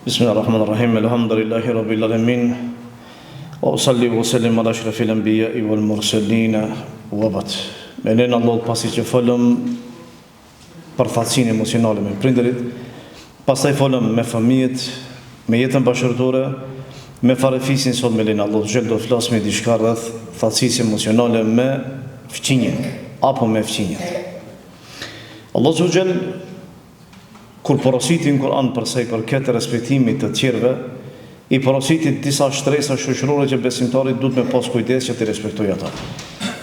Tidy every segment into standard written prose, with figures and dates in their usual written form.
Bismillahirrahmanirrahim. Alhamdulillahi rabbil alamin. Wa usalli wa sallim ala ashrafil anbiya'i wal mursalin wa ba'd. Menen Allah pasi që folëm për fatësinë emocionale me prindërit, pastaj folëm me fëmijët, me jetën bashkëtorë, me farefisin sot me lenë Allah xhel do flas me diçka rreth fatësisë emocionale me fqinjen apo me fqinjen. Allah xhel kur porositin Kur'an për sa i përket respektimit të tjerëve, i porositit disa shtresa shoqërore që besimtarit duhet me pas kujdes që të respektojë ata.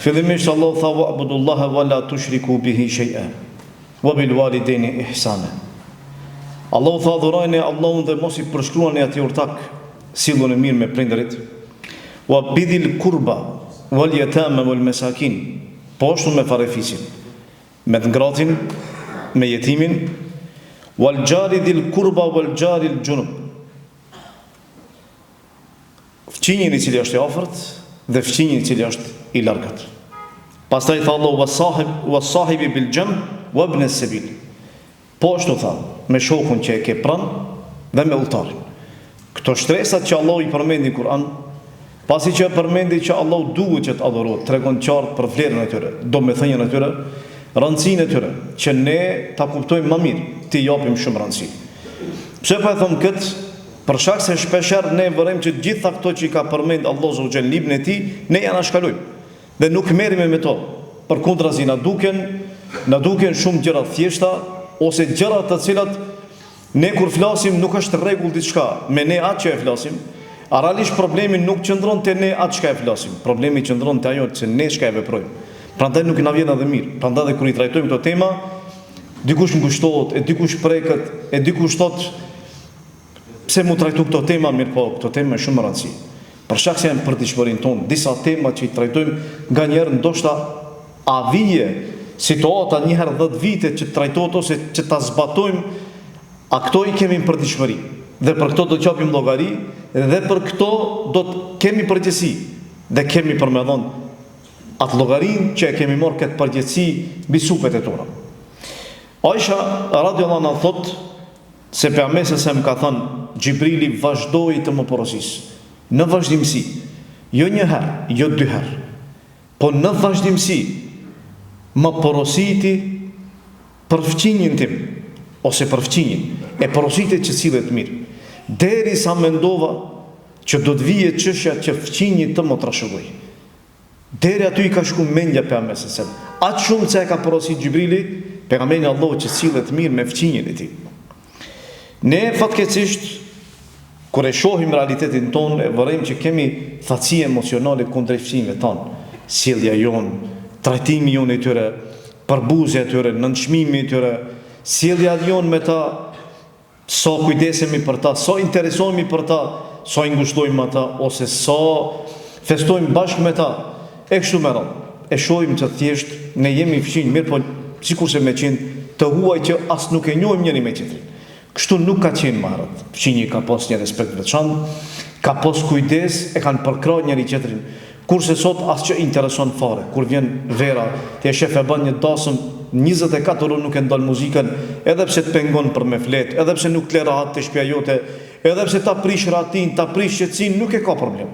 Fillimisht Allah tha wa'budullaha wa la tushriku bihi shay'a wa bil walidayni ihsana. Allah tha adhurojeni Allahun dhe mos i përshkruani atij urtak, silluni mirë me prindërit. Wa bidhil kurba wal yatama wal masakin, po ashtu me farefisin, me të ngratin, me jetimin. Wal jari dhil kurba wal jari l junub, fqinjin i cili është i afërt dhe fqinjin i cili është i largët. Pastaj tha Allah wasahibi bil jam wa ibn as-sabil, po ashtu tha me shokun që e ke pranë dhe me udhëtarin. Këto shtresat që Allah i përmendi në Kur'an, pasi që përmendi që Allah duhet që të adhurohet, tregon qartë për vlerën e tyre, domethënien e tyre, rëndësinë e tyre, që ne ta kuptojmë më mirë, ti japim shumë rëndësi. Pse po e them këtë? Për shkak se shpeshherë ne vërejmë që gjitha këto që i ka përmend Allahu xhel librin e tij, ne ja na shkalojmë dhe nuk merremi me to. Përkundrazi na duken shumë gjëra të thjeshta ose gjëra të cilat ne kur flasim nuk është rregull diçka me ne atë që e flasim. Realisht problemi nuk qëndron te ne atë që e flasim. Problemi qëndron te ajo që ne çka e veprojmë. Prandaj nuk na vjen edhe mirë. Prandaj kur i trajtojmë këto tema, dikush ngushtohet, e dikush preket, e dikush thot pse mu trajtu këto tema, mirë po, këto tema është shumë e rëndësishme. Për shkak se janë për dishmërinë tonë, disa tema që i trajtojmë nganjëherë ndoshta a vije situata një herë 10 vite që trajtohet ose që ta zbatojmë, a këto i kemi për dishmëri. Dhe për këto do të qapim llogari dhe për këto do të kemi përgjegjësi dhe kemi për me dhënë atë llogarinë që e kemi marrë këtë përgjegjësi mbi supet e tona. Aisha radhiyallahu anha thot se pejgamberi sa më ka thënë Xhibrili vazhdoi të më porosisë në vazhdimsi, jo një herë, jo 2 herë, po në vazhdimsi më porositi për fqinjin tim ose për fqinjin e porositit që sillet mirë, derisa mendova që do të vije çështja që fqinjit të më trashëgoj. Deri aty i ka shku mendja pejgamberit sa atë shumë se e ka porosit Xhibrili pejgamberin Allahu që sillet mirë me fqinjen e tij. Ne fatkeqësisht kur e shohim realitetin tonë, vërejmë që kemi fatësi emocionale kundrejt fqinjve tonë. Sjellja jonë, trajtimi jonë i tyre, përbuzja e tyre, nënçmimi i tyre, sjellja jonë me ta, sa kujdesemi për ta, sa interesohemi për ta, sa i ngushtojmë ata ose sa festojmë bashkë me ta. E kështu me radhë. E shohim që thjesht ne jemi fqinj, mirë po sikurse me qenë të huaj që as nuk e njohim njëri me tjetrin. Kështu nuk ka qenë më herët. Fqinji ka pas një respekt veçantë, ka pas kujdes, e kanë përkrahur njëri tjetrin. Kurse sot as që intereson fare. Kur vjen vera, ti e shef e bën një dasëm 24 orë nuk e ndal muzikën, edhe pse të pengon për me flet, edhe pse nuk le rahat te shtëpia jote, edhe pse ta prish rahatin, ta prish qetësinë, nuk e ka problem.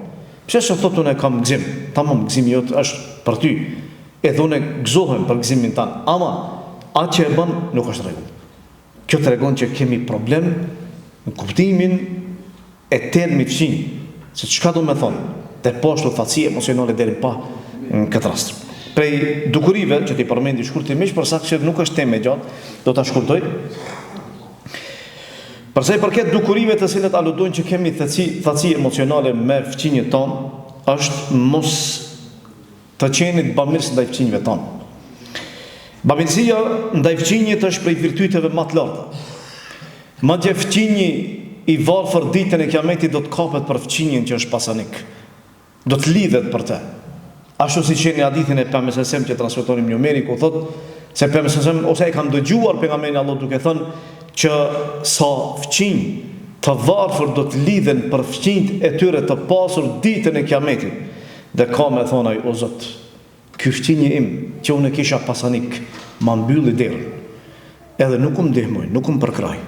Pse se thotë unë kam gëzim, tamam gëzimi jot është për ty. Edhe unë gëzohem për gëzimin tan, ama atë që e bën nuk është rregull. Kjo tregon që kemi problem në kuptimin e termit fqinj, se çka do të thonë, te poshtë fatësi emocionale deri pa në këtë rast. Prej dukurive që ti përmendi shkurtimisht, për sa që nuk është temë gjatë, do ta shkurtoj. Për sa i përket dukurive të cilat aludojnë që kemi thatësi emocionale me fqinjet tonë, është mos të qenit bamirës ndaj fqinjve tonë. Bamirësia ndaj fqinjit është prej virtyteve më të larta. Madje fqinji i varfër ditën e kiametit do të kapet për fqinjen që është pasanik. Do të lidhet për të. Ashtu si qeni hadithin e pejgamberit që transmetonim një Omeri, ku thotë se pejgamberi ose e kam dëgjuar pejgamberin Allah duke thënë që sa fqinj të varfër do të lidhen për fqinjt e tyre të pasur ditën e kiametit. Dhe ka me thonaj, o Zot, ky fqinji im që unë kisha pasanik, ma mbylli derën. Edhe nuk ndihmoj, nuk përkraj.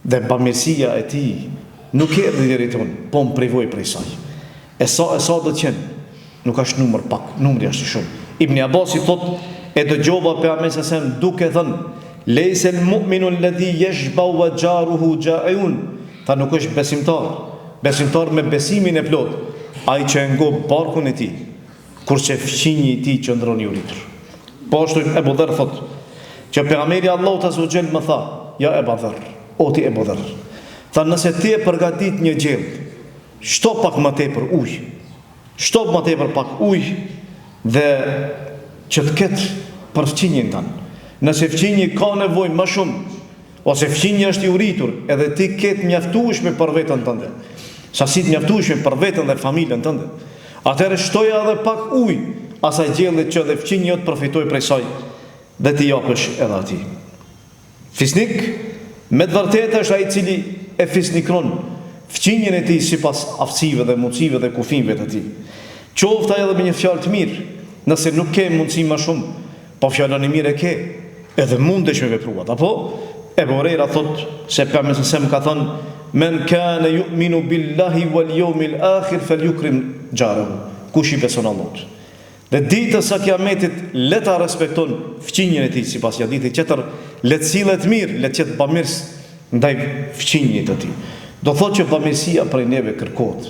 Dhe bamirësia e tij nuk erdhi deri te unë, po më privoj prej saj. E sa do të qenë? Nuk është numër pak, numri është shumë. Ibn Abbas i thot, e dëgjova pejgamberin sa duke thënë, lejse l-mu'minu alladhi yashba'u wa jaruhu ja'un. Tha nuk është besimtar me besimin e plot, ai që e ngop barkun e tij, kurse fqinji i tij qëndron i uritur. Po ashtu Ebu Dherr thot, që pejgamberi Allahut azza wa jall më tha, ja Ebu Dherr, o ti Ebu Dherr, tha nëse ti e përgatit një gjell, shto pak më tepër ujë, shto më tepër pak ujë dhe që të ketë për fqinjin tanë. Nëse fqinji ka nevojë më shumë, ose fqinji është i uritur, edhe ti ketë mjaftueshme për veten tënde, sasit mjaftueshme për veten dhe familjen tënde, atëherë shtoja edhe pak ujë asaj gjellit që edhe fqinji jot përfitoj prej saj dhe ti japësh edhe atij. Fisnik me të vërtetë është ai i cili e fisnikron fqinjen e tij sipas aftësive dhe mundësive dhe kufijve të tij. Qoftë edhe me një fjalë të mirë, nëse nuk ke mundësi më shumë, po fjalën e mirë e ke, edhe mundesh me vepruat. Apo Ebu Hurajra thot se pejgamberi sa ka thënë, men kana yu'minu billahi wal yawmil akhir falyukrim jarahu. Kush i beson Allahut dhe ditës së Kiametit le ta respekton fqinjen e tij, sipas hadithit tjetër, le të sillet mirë, le të jetë bamirës ndaj fqinjit të tij. Do thotë që bamirësia prej neve kërkohet,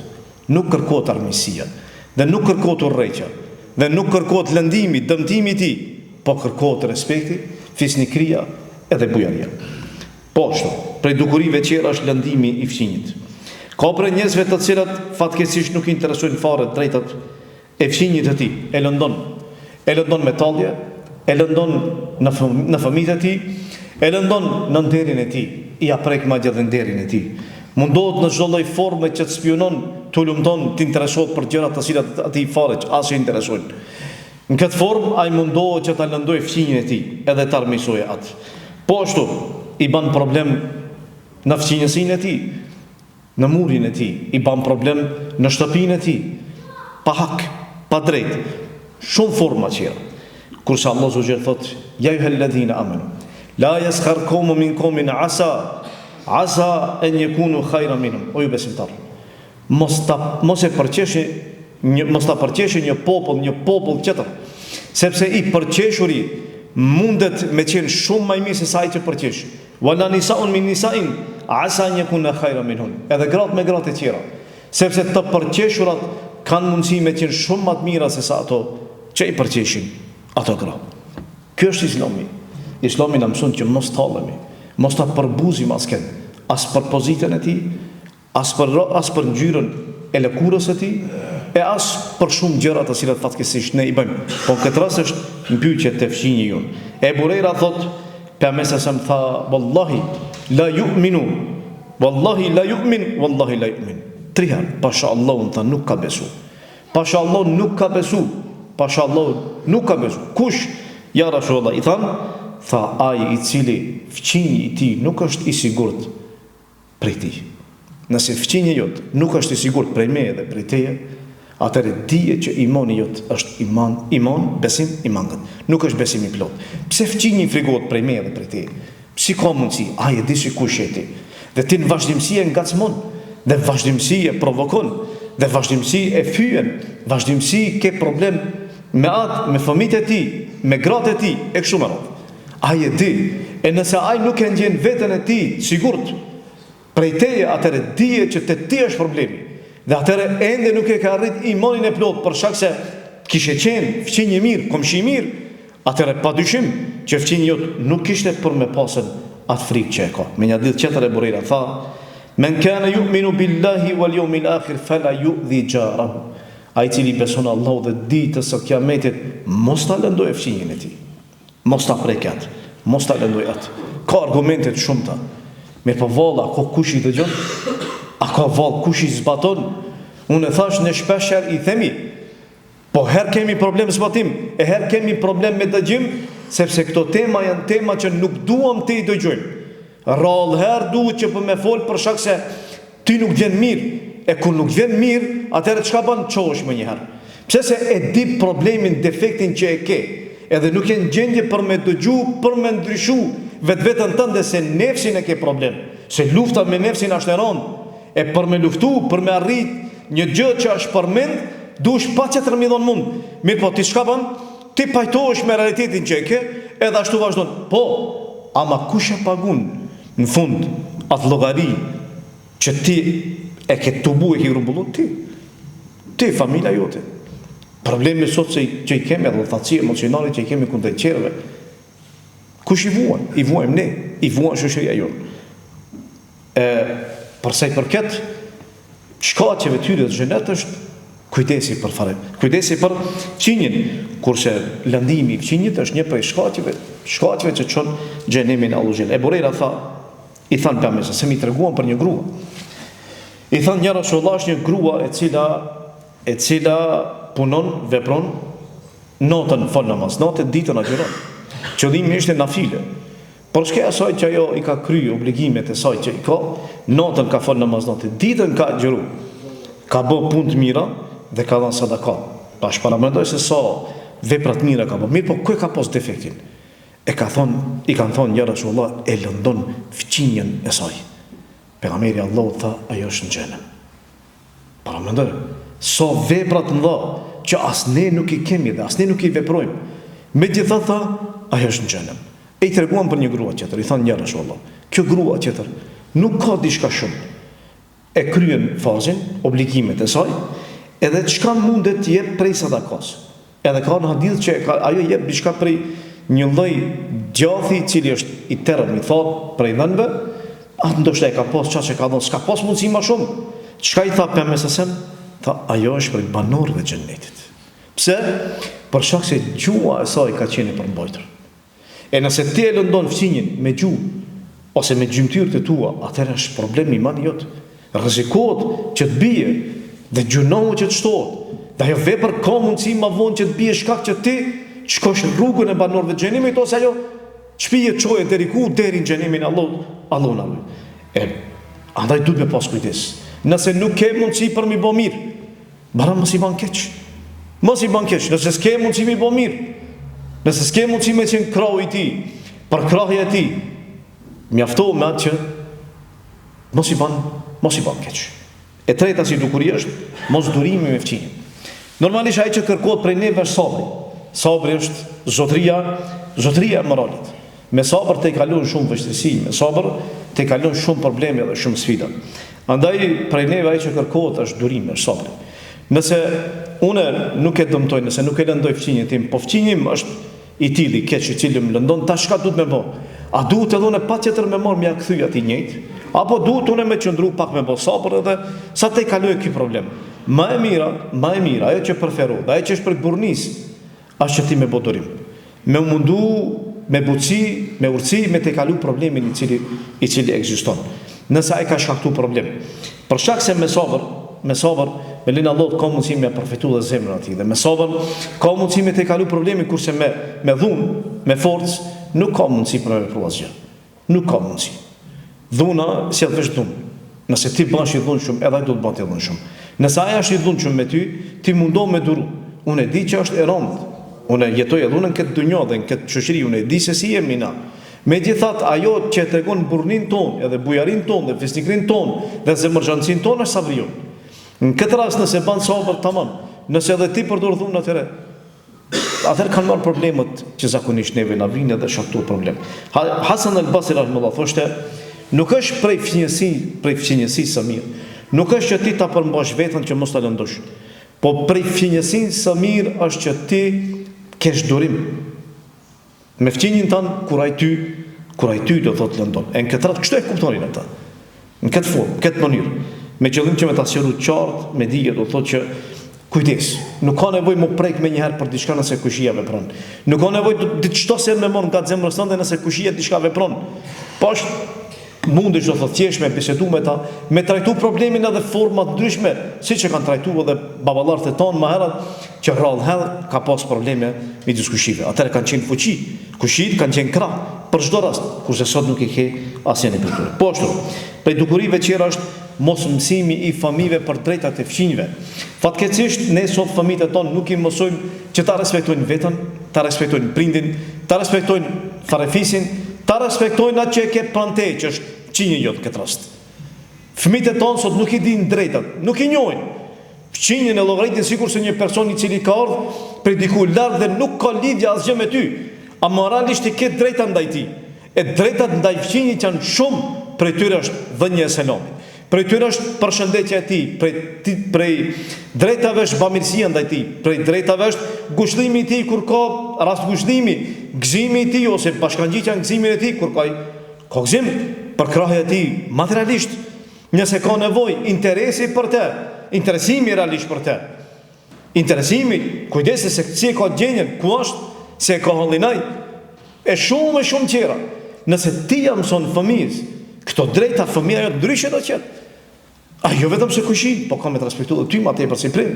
nuk kërkohet armiqësia, dhe nuk kërkohet urrëqja, dhe nuk kërkohet lëndimi, dëmtimi i tij, po kërkohet respekti, fisnikëria edhe bujaria. Po ashtu, prej dukurive tjera është lëndimi i fqinjit. Ka prej njerëzve të cilët fatkeqësisht nuk i interesojnë fare drejtat e fqinjit të tij, e lëndon me tallje, e lëndon në fëmijët e tij, e lëndon në nderin e tij, i aprek madje edhe nderin e tij. Mundohet në çdo lloj forme që të spionon, të lumton, të interesohet për gjëra të cilat atij fare as i interesojnë. Në këtë formë ai mundohet që ta lëndojë fqinjin e tij, edhe ta armiqsojë atë. Po ashtu i bën problem në fqinjësinë e tij, në murin e tij, i bën problem në shtëpinë e tij, pa hak, pa drejt, shumë forma tjera. Kurse Allah subhanahu thot, ja ayyuhalladhina amanu, la yaskhar qawmun min qawmin asa an yakunu khayran minhum. O ju besimtar, mos ta përqeshë një popull tjetër, sepse i përqeshuri mundet me qenë shumë më i mirë se sa ai që përqesh. Wala nisa'un min nisa'in asa an yakuna khayran minhun. Edhe gratë me gratë të tjera, sepse të përqeshurat kanë mundësi me qenë shumë më të mira se sa ato që i përqeshin ato gratë. Kjo është Islami. Islami na mëson që mos tallemi, mos ta përbuzim asken, as për pozitën e tij, as për ngjyrën e lëkurës së tij, e as për shumë gjëra të cilat fatkeqësisht ne i bëjmë. Po në këtë rast është një pyetje te fqinji jon. Ebu Hurajra thot, pejgamberi sa më tha, wallahi la yu'minu, wallahi la yu'min, wallahi la yu'min. 3 herë, pasha Allahun tha nuk ka besu. Pasha Allahun nuk ka besu. Pasha Allahun nuk ka besu. Kush? Ja Rasulullah i tha ai i cili fqinji i tij nuk është i sigurt prej tij. Nëse fqinji jot nuk është i sigurt prej meje dhe prej teje, atëherë dije që imani jot është iman, besim i mangët. Nuk është besim i plot. Pse fqinji frigohet prej meje dhe prej teje? Si ka mundsi? Ai e di se kush je ti. Dhe ti në vazhdimsi e ngacmon, dhe vazhdimsi e provokon, dhe vazhdimsi e fyen, vazhdimsi ke problem me atë, me fëmijët e tij, me gratë e tij, e kështu me radhë. Ai e di, e nëse ai nuk e ndjen veten e tij sigurt prej teje, atëherë dije që te ti është problemi. Dhe atëherë ende nuk e ka arrit imanin e plot për shkak se kishe qenë fqinjë mirë, komshi mirë, atëherë padyshim që fqinji jot nuk kishte për me pasën atë frikë që e ka. Me një ditë tjetër Ebu Hurajra tha, men kana yu'minu billahi wal yawmil akhir fala yu'dhi jarahu. Ai cili beson Allahu dhe ditës së Kiametit, mos ta lëndojë fqinjin e tij. Mos ta prek atë, mos ta lëndojë atë. Ka argumente të shumta. Mirë po valla, ka kush i dëgjon? A ka vallë kush i zbaton? Unë thash në shpeshher i themi, po herë kemi problem zbatim, e herë kemi problem me dëgjim, sepse këto tema janë tema që nuk duam të i dëgjojmë. Rallë herë duhet që për me folë për shkak se ti nuk vjen mirë, e kur nuk vjen mirë, atëherë çka bën? Çohesh më një herë. Pse se e di problemin, defektin që e ke, edhe nuk je në gjendje për me dëgju, për me ndryshu vetveten tënde se nefsin e ke problem, se lufta me nefsin është e rëndë, E për me luftu, për me arrit një gjë që është përmend, duhesh pa tjetër mi dhon mund. Mirë po, ti çka bën? Ti pajtohesh me realitetin që e ke, edhe ashtu vazhdon. Po, ama kush e pagun në fund atë llogari që ti e ke tubu e ke grumbullu? Ti, familja jote. Problemi sot që i kemi, edhe thatësi emocionale që i kemi kundër qerëve, kush i vuan? I vuajmë ne, i vuan shoqëria jonë. Përsa i përket shkaqeve tyre të xhenet është kujdesi për fare, kujdesi për qinjin, kurse lëndimi i qinjit është një prej shkaqeve që çon xhenemin Allahu xhel. E Burejra i than pamesa se mi treguan për një grua. I than një Rasulullah është një grua e cila punon, vepron natën fal namaz, natën ditën agjeron. Qëllimi ishte nafile. Por shke asaj që ajo i ka kryer obligimet e saj që i ka, natën ka fal namaz, natën ditën ka agjeru. Ka bë punë të mira dhe ka dhënë sadaka. Tash paramendoj se sa vepra të mira ka bë. Mirë, po ku e ka pas defektin? I kanë thonë ja Rasulullah e lëndon fqinjen e saj. Pejgamberi Allahu tha ajo është në xhenem. Paramendoj sa vepra të mëdha që as ne nuk i kemi dhe as ne nuk i veprojmë. Megjithatë tha ajo është në xhenem. E i treguan për një grua tjetër, i thanë ja Rasulullah, kjo grua tjetër nuk ka diçka shumë. E kryen fazin, obligimet e saj, edhe çka mundet të jep prej sadakas. Edhe ka në hadith që ajo jep diçka prej një lloj gjathi i cili është i terrë, mi thot prej dhënve, atë ndoshta e ka pas çka që ka dhënë, s'ka pas mundësi më shumë. Çka i tha pemesesem? Tha ajo është prej banorëve të xhenetit. Pse? Për shkak se gjua e saj ka qenë për mbajtur. E nëse ti e lëndon fqinjen me gjuhë ose me gjymtyrët e tua, atëherë është problem i madh jot. Rrezikohet që të bie dhe gjunohu që të shtohet. Dhe ajo vepër ka mundësi më vonë që të bie shkak që ti shkosh rrugën e banorëve të xhenimit ose ajo çpije çoje deri ku deri në xhenimin Allahu na. Andaj duhet me pas kujdes. Nëse nuk ke mundësi për mi bë mirë, bara mos i bën keq. Mos i bën keq, nëse s'ke mundësi mi bë mirë. Nëse s'ke mundësi me qenë krahu i tij, për krahje e tij, mjafto me atë që mos i bën keq. E treta si dukuri është mos durimi me fqinjen. Normalisht ai që kërkohet prej neve është sabri. Sabri është zotëria e moralit. Me sabër te kalon shumë vështirësi, me sabër te kalon shumë probleme dhe shumë sfida. Andaj prej neve ai që kërkohet është durimi, është sabri. Nëse unë nuk e dëmtoj, nëse nuk e lëndoj fqinjen tim, po fqinjim është i tili keq i cili më lëndon, tash çka duhet me bë? A duhet edhe unë patjetër me marr mja kthy atij njëjtë, apo duhet unë me qëndru pak me bë sabër edhe sa te kaloj ky problem? Më e mira, ajo që preferohet, ajo që është për burrnis, është që ti me bë durim. Me mundu, me buci, me urtësi, me te kalu problemin i cili ekziston. Nëse ai ka shkaktuar problem. Për shkak se me sabër, me linë Allah ka mundësi me përfitu dhe zemrën ati. Dhe me sabër, ka mundësi me te kalu problemi, kurse me dhunë, me forcë, nuk ka mundësi për me vepru asgjë. Nuk ka mundësi. Dhuna, si edhe vesh dhunë. Nëse ti bash i dhunë shumë, edhe ai do të bën i dhunë shumë. Nëse ai është i dhunë shumë me ty, ti mundo me duru. Unë e di që është e rëndë. Unë jetoj edhe unë në këtë dunjë dhe në këtë shoqëri, unë e di se si jemi na. Megjithatë, ajo që tregon burrnin ton, edhe bujarin ton, dhe fisnikrin ton, dhe zemërxhancin ton është sabriu. Në këtë rast nëse ban sabër tamam, nëse edhe ti përdor dhunë atëherë kanë marrë problemet që zakonisht neve na vinë dhe shkaktojnë problem. Hasan al-Basri rahimahullah thoshte, nuk është prej fqinjësisë së mirë. Nuk është që ti ta përmbash veten që mos ta lëndosh. Po prej fqinjësisë së mirë është që ti kesh durim. Me fqinjin tanë kur ai ty do thotë lëndon. E në këtë rast kështu e kuptonin ata. Në këtë formë, këtë mënyrë. Me qëllim që me ta sqarosh qartë, me dije do thotë që kujdes. Nuk ka nevojë më prek me njëherë për diçka nëse kushia vepron. Nuk ka nevojë të çtosë me mor nga zemra sonte nëse kushia diçka vepron. Po është mundesh do thotë thjesht me bisedu me ta, me trajtu problemin edhe forma të ndryshme, siç e kanë trajtuar edhe baballarët e tonë më herët, që rrallë ka pas probleme midis kushive. Atëherë kanë qenë fuqi, kushit kanë qenë krah për çdo rast, kurse sot nuk i ke asnjë kulturë. Po ashtu, prej dukurive tjera është mos mësimi i fëmijëve për drejtat e fëmijëve. Fatkeqësisht ne sot fëmijët e tonë nuk i mësojmë që ta respektojnë veten, ta respektojnë prindin, ta respektojnë farefisin, ta respektojnë atë që e ke pranë te, që është qinje jotë këtë rast. Fëmijët e tonë sot nuk i dinë drejtat, nuk i njohin. Fëmijën e llogaritin sikur se një person i cili ka ardhur prej diku lart dhe nuk ka lidhje asgjë me ty, a moralisht i ke drejta ndaj tij. E drejtat ndaj fëmijit janë shumë, prej tyre është dhënia e selamit. Prej tyre është përshëndetja e tij, prej drejtave është bamirësia ndaj tij, prej drejtave është gushlimi i tij kur ka rast gushlimi, gëzimi i tij ose bashkangjitja në gëzimin e tij kur ka gëzim për krahën e tij materialisht, nëse ka nevojë, interesi për të, interesimi realisht për të. Interesimi, kujdesi se si e ka gjenjen, ku është, se e ka hollinaj, e shumë tjera. Nëse ti ja mëson fëmijës këto drejta, fëmija jo ndryshe do qetë. A jo vetëm se kushi, po ka me të respektu dhe ty ma tepër si prim.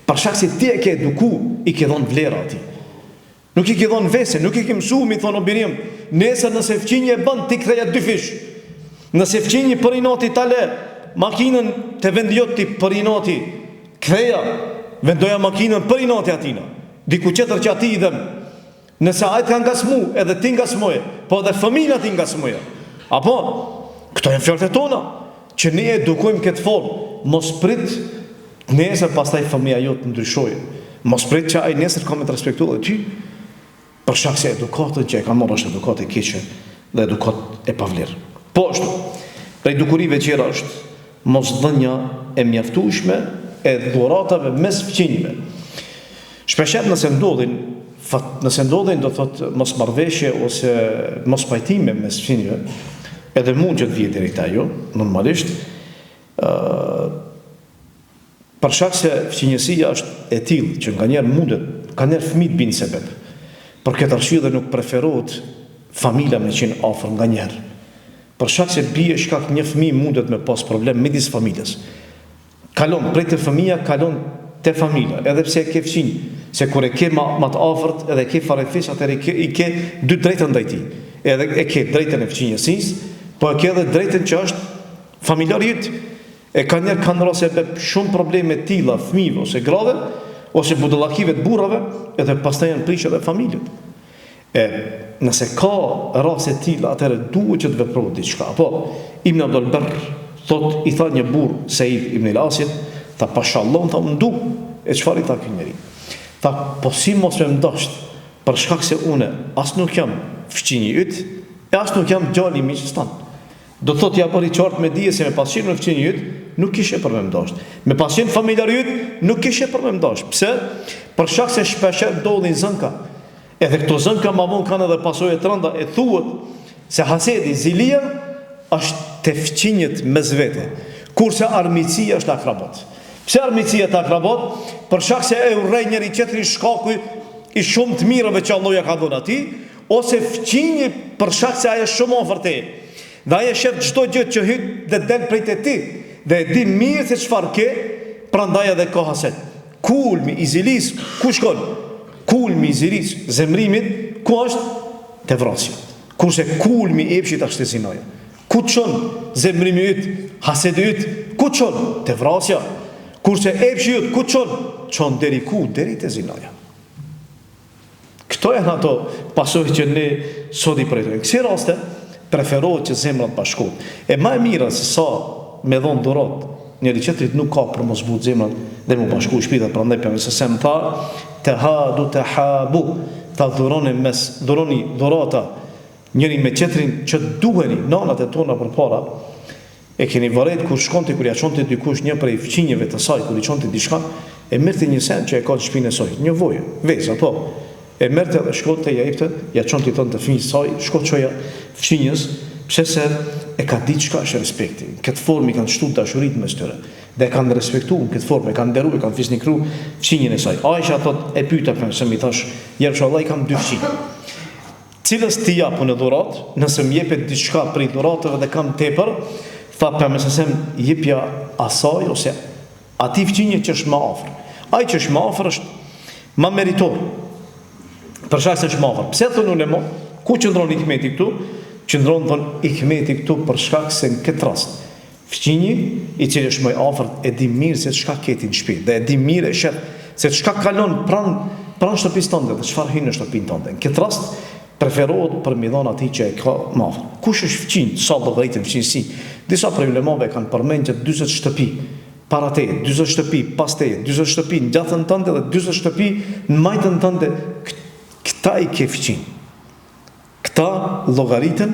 Për shkak se ti e ke eduku, i ke dhon vlera ati. Nuk i ke dhon vese, nuk i ke mësu, mi thonë obirim, nesër nëse fqinje e bënd, ti kreja 2 fish. Nëse fqinje për i noti tale, makinën të vendjot ti për i noti, kreja, vendoja makinën për i noti atina. Diku qëtër që ati idhem, nëse ajtë ka nga smu, edhe ti nga smuje, po edhe fëmina ti nga smuje. Apo, këto janë fjallët e tona, që ne edukojmë këtë formë, mos prit nesër pastaj fëmija jotë të ndryshojë, mos prit që ai nesër ka me të respektu dhe ty, për shkak se edukatën që e ka marrë është edukatë e keqe dhe edukatë e pavlerë. Po ashtu, prej dukurive qera është mos dhënia e mjaftueshme e dhuratave mes fëmijëve. Shpeshet nëse ndodhin do thotë mos marrëveshje ose mos pajtime mes fëmijëve, edhe mund që të vjetë deri ajo, normalisht, për shkak se fëmijësia është e tillë që nganjëherë mundet, nganjëherë fëmijët binë sebeb. Për këtë arsye dhe nuk preferohet familja me qenë afër nganjëherë. Për shkak se bie shkak një fëmijë mundet me pas problem midis familjes. Kalon prej te fëmia, kalon te familja, edhe pse e ke fëmijë, se kur e ke më të afërt, edhe ke farefis, atëherë i ke 2 drejta ndaj tij. Edhe e ke drejtën e fëmijësisë, po e ke edhe drejtën që është familjarit. E kanë rase shumë probleme tilla fëmijëve ose grave, ose budallakive të burrave, edhe pastaj janë prishë edhe familjet. E nëse ka rase tilla, atëherë duhet që të veprohet diçka. Po Ibn Abdul Barr i tha një burr Said ibn al-Asit, tha pashallah, tha ndu, e çfarë i tha ky njeri? Tha po si mos më ndosht, për shkak se unë as nuk jam fëmijë yt, e as nuk jam djali i miqës tan. Do të thotë ja bëri qartë me dije se me pasqyrë në fëmijën yt nuk kishe për me ndosht. Me pasqyrë familjar yt nuk kishe për me ndosht. Pse? Për shkak se shpesh ndodhin zënka. Edhe këto zënka më vonë kanë edhe pasojë të rënda, e thuhet se hasedi, zilia është te fëmijët mes vete, kurse armiqësia është akrabat. Pse armiqësia është akrabat? Për shkak se e urrej njëri tjetrin shkaku i shumë të mirëve që Allah ja ka dhënë atij, ose fëmijë për shkak se ai është shumë afër te. Dhe ai e shef çdo gjë që hyt dhe del prej te ti, dhe e di mirë se çfarë ke, prandaj edhe ka haset. Kulmi i zilis, ku shkon? Kulmi i zilis, zemrimit, ku është? Te vrasja. Kurse kulmi i epshit është te zinaja. Ku çon zemrimi yt, hasedi yt, ku çon? Te vrasja. Kurse epshi yt ku çon? Çon deri ku? Deri te zinaja. Këto janë ato pasojë që ne sot i përjetojmë. Kësi raste preferohet që zemrat bashkohet. E më e mira se sa me dhon dhurat, njëri tjetrit nuk ka për mos zbut zemrat dhe më bashku shpirtat, prandaj pejgamberi sa më tha, tahabu, ta dhuroni dhurata njëri me tjetrin që duheni, nanat e tona përpara. E keni vërejt kur shkonte, kur ja çonte dikush një prej fëmijëve të saj, kur i çonte diçka, e merrte një sen që e ka në shpinën e saj, një vojë, vezë apo. E merte dhe shkote, ja jepte, ja çonte tonë të fëmijës saj, shkot çoja fëmijës, pse se e ka ditë çka është respekti. Këtë formë kanë shtuar dashurinë mes tyre. Dhe e kanë respektuar këtë formë, e kanë nderuar, e kanë fisnikruar fëmijën e saj. Aisha thot, e pyeta pse më thash, "Jershallah, i kam 2 fëmijë. Cilës ti japun në dhurat, nëse më jepet diçka për dhuratave dhe kam tepër, tha pejgamberi jepja asaj ose atij fëmijë që është më afër. Ai që është më afër është më meritor. Për shkak se është më afër. Pse thonë unë më? Ku qëndron hikmeti këtu? Qëndron hikmeti këtu për shkak se në këtë rast fëmijë i cili është më afër e di mirë se çka keti në shtëpi dhe e di mirë se çka kalon pranë shtëpisë tënde dhe çfarë hyn në shtëpinë tënde. Në këtë rast preferohet për mi dhon atij që e ka më afër. Kush është fëmijë, sa llogaritë fëmijësi, Disa prej ulemave kanë përmend që 40 shtëpi para teje, 40 shtëpi pas teje, 40 shtëpi në gjatën tënde dhe 40 shtëpi në majtën tënde, këta i ke fqin. Këta llogaritën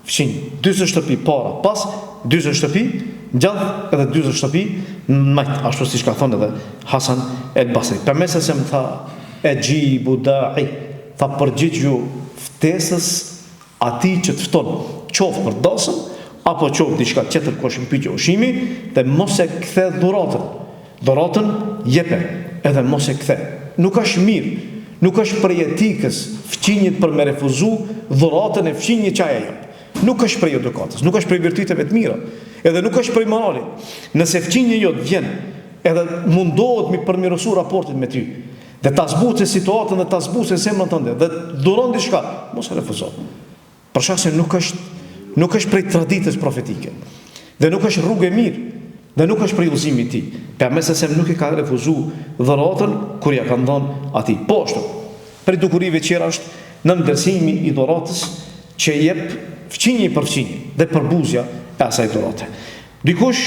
fqin. 40 shtëpi para, pas 40 shtëpi gjatë edhe 40 shtëpi në majtë, ashtu siç ka thonë edhe Hasan el Basri. Përmes se më tha e gjibu da'i, tha përgjigju ftesës atij që të fton, qoftë për dasëm apo qoftë diçka tjetër ku është pyetje ushqimi, dhe mos e kthe dhuratën. Dhuratën jepe, edhe mos e kthe. Nuk është mirë, nuk është prej etikës fqinjit për me refuzu dhuratën e fqinjit që aja jep. Nuk është prej edukatës, nuk është prej virtyteve të mira, edhe nuk është prej moralit. Nëse fqinji jot vjen edhe mundohet mi përmirësu raportin me ty, dhe ta zbutse situatën dhe ta zbutse zemrën tënde, dhe dhuron diçka, mos e refuzo. Për shkak se nuk është prej traditës profetike, dhe nuk është rrugë e mirë, dhe nuk është prej udhëzimit të tij. Përmes se nuk e ka refuzu dhuratën kur ja kanë dhënë atij. Poshtë, prej dukurive tjera është në ndërsimi i dhuratës që jep fqinji për fqinji dhe përbuzja e asaj dhurate. Dikush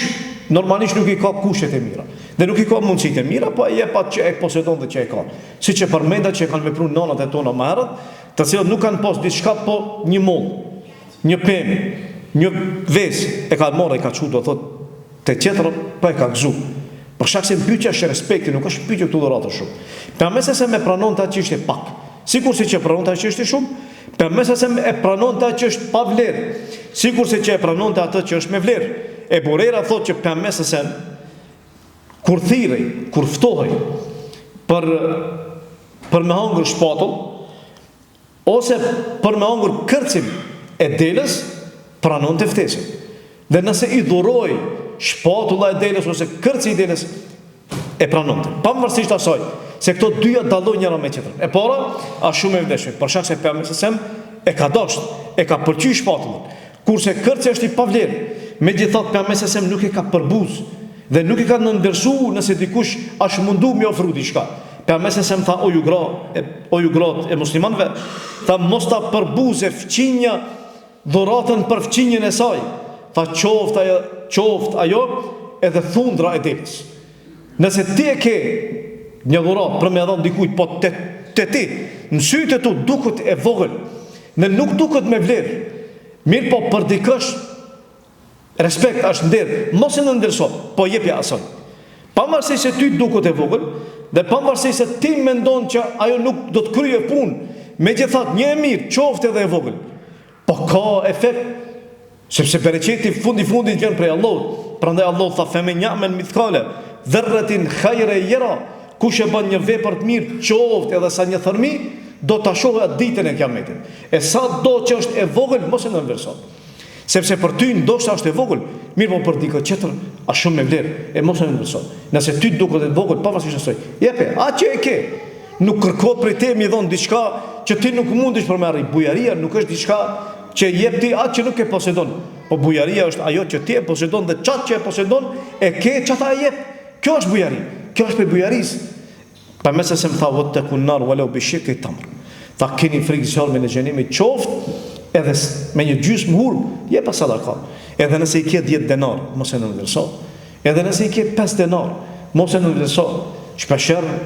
normalisht nuk i ka kushtet e mira dhe nuk i ka mundësitë e mira, po e jep atë që e posedon dhe që e ka. Siç e përmenda që e kanë vepruar nënat e tona më herët, të cilët nuk kanë pas diçka, po një moll, një pemë, një vezë e ka marrë e ka çu, do thotë te tjetër, po e ka gëzu. Për shkak se pyetja është respekti, nuk është pyetje këtu dhuratë shumë. Përmes se me pranon ta që ishte pak, sikurse që pranon ta që ishte shumë, përmes se e pranon ta që është pa vlerë, sikurse që e pranon ta atë që është me vlerë. E Burera thotë që përmes se kur thirrej, kur ftohej për me hangër shpatull, ose për me hangër kërcim e delës, pranon të ftesën. Dhe nëse i dhuroj shpatulla e delës ose kërci i delës, e pranon të. Pavarësisht asaj se këto dyja dallojnë njëra me tjetrën. E para, është shumë e vlefshme, për shkak se pejgamberi e ka dashur, e ka pëlqyer shpatullën. Kurse kërci është i pavlerë, megjithatë pejgamberi nuk e ka përbuz dhe nuk e ka ndërsuar nëse dikush është mundu me ofru diçka. Pejgamberi tha o ju gratë e muslimanëve, tha mos ta përbuzë fqinja dhuratën për fqinjen e saj. Tha qoftë ajo edhe thundra e delës. Nëse ti e ke një dhuratë për me dhënë dikujt, po te ti në sytë e tu duket e vogël, në nuk duket me vlerë, mirë po për dikësh respekt është nder, mos e ndërso, po jepja asaj. Pavarësisht se ty duket e vogël, dhe pavarësisht se ti mendon që ajo nuk do të kryejë punë, megjithatë një e mirë, qoftë edhe e vogël, po ka efekt, sepse bereqeti fundit vjen prej Allahut. Prandaj Allah tha femen ya'mal mithqala dharratin khayran yara, kush e bën një vepër të mirë, qoftë edhe sa një thërmi, do ta shohë atë ditën e Kiametit. E sa do që është e vogël, mos e ndërson. Sepse për ty ndoshta është e vogël, mirë po për dikë tjetër është shumë me vlerë, e mos e ndërson. Nëse ty duket e vogël, pavarësisht asaj, jepe atë që e ke. Nuk kërko prej te mi dhon diçka që ti nuk mundesh për me arrit. Bujaria nuk është diçka që jep ti atë që nuk e posedon, po bujaria është ajo që ti e posedon dhe çat që e posedon e ke çata e jep. Kjo është bujari. Kjo është për bujarisë. Përmes se më tha vot të kunar walau bi shiqqi tamr. Tha keni frikë zjarmin e xhenemit, qoftë edhe me një gjysmë hurm, jep sadaka. Edhe nëse i ke 10 denar, mos e ndërso. Edhe nëse i ke 5 denar, mos e ndërso. Shpeshherë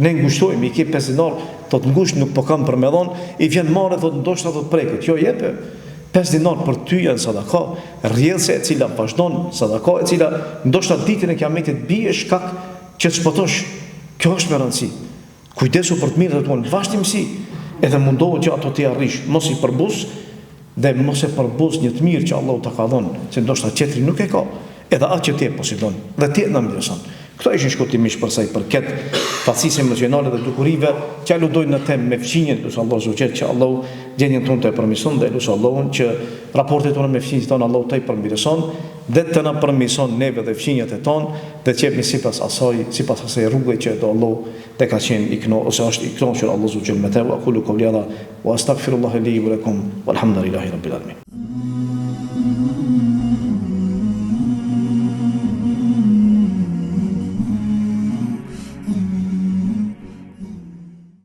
ne ngushtojmë, i ke 5 dinar, thot ngusht nuk po kam për me dhon, i vjen marrë, thot ndoshta thot prekët. Jo, jepe 5 dinar për ty janë sadaka, rrjedhse e cila vazhdon, sadaka e cila ndoshta ditën e Kiametit bie shkak që të shpotosh. Kjo është me rëndësi. Kujdesu për të mirë të tuan, vazhdimsi, edhe mundohu që ato t'i arrish, mos i përbuz dhe mos e përbuz një të mirë që Allahu ta ka dhënë, se ndoshta tjetri nuk e ka, edhe atë që ti e posedon, dhe ti e ndërson. Këto ishin shkurtimisht për sa i përket fatësisë emocionale dhe dukurive që aludojnë në temë me fqinjen, lutë Allahu subhanahu që Allahu gjendjen tonë të e përmirëson dhe lutë Allahun që raportet tona me fqinjtë tonë Allahu të i përmirëson dhe të na përmirëson neve dhe fqinjat e tonë dhe të jepni sipas asaj rruge që do Allahu te ka qenë i kënaqur ose është i kënaqur Allahu subhanahu me te. Aqulu qawli hadha wa astaghfirullaha li wa lakum walhamdulillahi rabbil alamin.